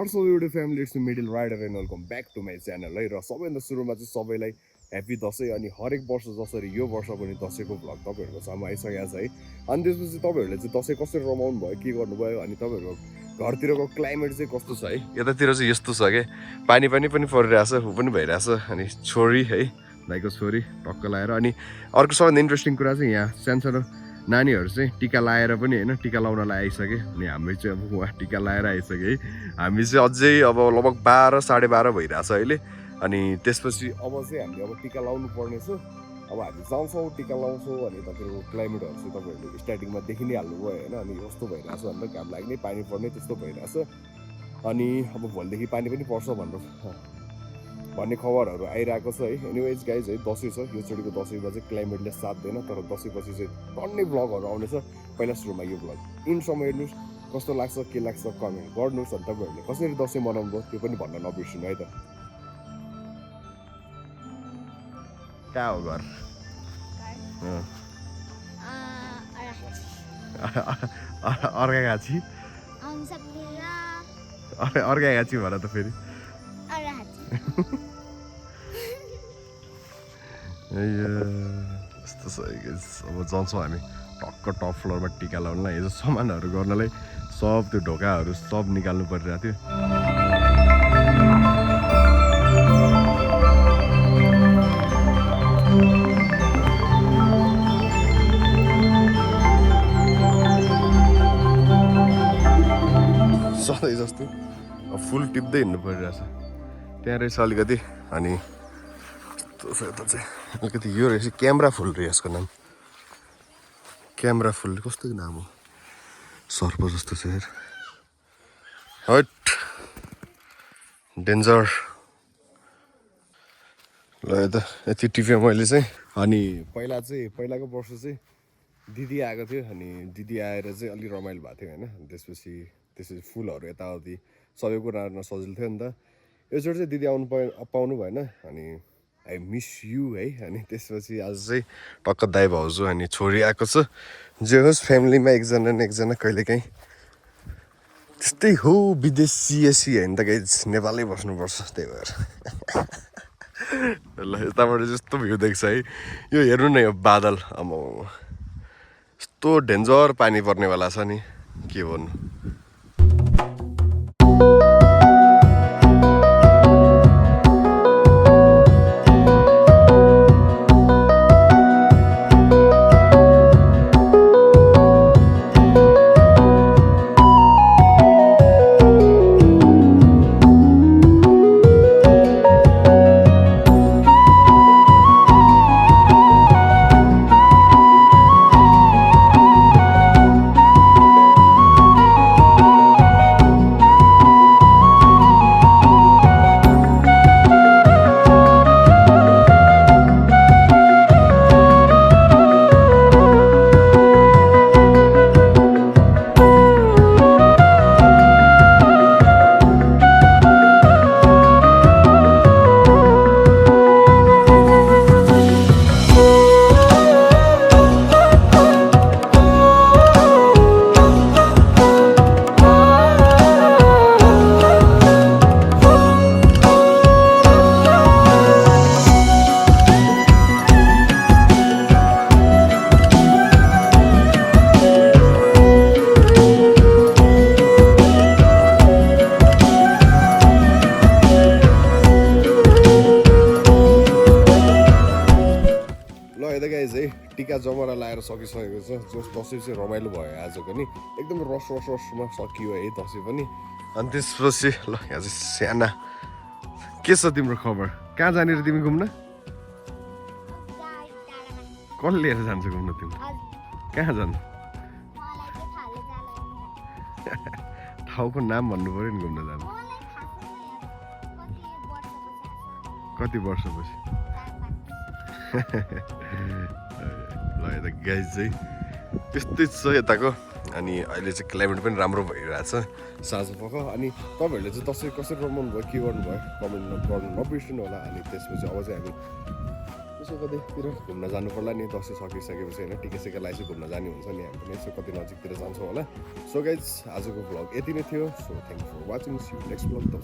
What's up YouTube family, it's Middle Rider and welcome back to my channel है र सबैभन्दा सुरुमा चाहिँ सबैलाई ह्यापी दसैँ अनि हरेक वर्ष जसरी यो वर्ष पनि दसैँको भ्लग तपाईहरुको सामु आइसकेको छ है अनि त्यसपछि तपाईहरुले चाहिँ दसैँ कसरी रमाउनु भयो के गर्नु भयो अनि तपाईहरुको घरतिरको क्लाइमेट चाहिँ कस्तो छ है यतातिर चाहिँ यस्तो छ के पानी पनि परिरहेछ उ पनि भइरहेछ अनि छोरी है भाइको छोरी टक्क लाएर अनि अर्को सबैभन्दा इन्ट्रेस्टिङ कुरा चाहिँ यहाँ सानसानो नानीहरु चाहिँ टीका लाएर पनि हैन टीका लाउनलाई आइसके अनि हामी चाहिँ अब उहाँ टीका लाएर आइसके है हामी चाहिँ अझै अब लगभग 12 12:30 भइरहेछ अहिले अनि त्यसपछि अब चाहिँ हामीले अब टीका लाउनु पर्ने छ अब हामी जान्छौँ टीका लाउँछौँ अनि तपाईँको क्लाइमेटहरु चाहिँ तपाईहरुले स्टार्टिङमा देखि नै हाल्नु भयो हैन अनि कस्तो भइरहेछ भनेर घाम लाग्ने पानी पर्ने त्यस्तो भइरहेछ अनि अब भोलिदेखि पानी पनि पर्छ भन्ने खबरहरु आइरहेको छ है एनीवेज गाइज है दसैँ छ यो चोटिको दसैँमा चाहिँ क्लाइमेटले साथ दिएन तर दसैँपछि चाहिँ टन्नै ब्लगहरु आउनेछ पहिला सुरुमा यो ब्लग इन्डसम्म हेर्नुस् कस्तो लाग्छ के लाग्छ कमेन्ट गर्नुस् अनि तपाईहरुले कसरी दसैँ मनाउनु भयो त्यो पनि भन्न नबिर्सिनु है त कहाँ हो घर अर्घागाछी अर्घागाछी भन त फेरि यस्तो छ अब जान्छौँ हामी टक्क टप फ्लोरमा टीका लाउनलाई हिजो सामानहरू गर्नलाई सब त्यो ढोकाहरू सब निकाल्नु परिरहेको थियो सधैँ जस्तो फुल टिप्दै हिँड्नु परिरहेछ त्यहाँ रहेछ अलिकति अनि यता चाहिँ अलिकति यो रहेछ क्यामेरा फुल रहेछ यसको नाम क्यामेरा फुल कस्तो नाम हो सर्प जस्तो छ हेर हट डेन्जर ल यता यति टिपेँ मैले चाहिँ अनि पहिलाको वर्ष चाहिँ दिदी आएको थियो अनि दिदी आएर चाहिँ अलि रमाइलो भएको थियो हैन त्यसपछि फुलहरु यताउति सबै कुरा गर्न सजिलो थियो नि त योचोटि चाहिँ दिदी आउनु पाउनु भएन अनि आई मिस यु है अनि त्यसपछि आज चाहिँ टक्क दाइ भाउजू अनि छोरी आएको छ जे होस् फ्यामिलीमा एकजना न एकजना कहिलेकाहीँ त्यस्तै हो विदेशी होइन त गाइज नेपालै बस्नुपर्छ त्यही भएर ल यताबाट जस्तो भ्यू देख्छ है यो हेर्नु न यो बादल आमा यस्तो डेन्जर पानी पर्नेवाला छ नि के भन्नु टीका जमरा लाएर सकिसकेको छ जस दसैँ चाहिँ रमाइलो भयो आजको नि एकदम रसमा सकियो है दसैँ पनि अनि त्यसपछि ल यहाँ चाहिँ साना के छ तिम्रो खबर कहाँ जाने र तिमी घुम्न कसले लिएर जान्छ घुम्न तिमी कहाँ जानु ठाउँको नाम भन्नु पर्यो नि घुम्न जानु कति वर्षपछि ल यता गाइज चाहिँ त्यस्तै छ यताको अनि अहिले चाहिँ क्लाइमेट पनि राम्रो भइरहेछ साँझपख अनि तपाईहरुले चाहिँ दसैँ कसरी रमाउनु भयो के गर्नु भयो कमेन्ट गर्नु नबिर्सिनु होला अनि त्यसपछि अब चाहिँ हामी यसो कतैतिर घुम्न जानु पर्ला नि दसैँ सकिसकेपछि होइन टिका सिका लगाएपछि घुम्न जाने हुन्छ नि हामी पनि यसो कतै नजिकतिर जान्छौँ होला सो गाइज आजको भ्लग यति नै थियो so thank you for watching see you next vlog तब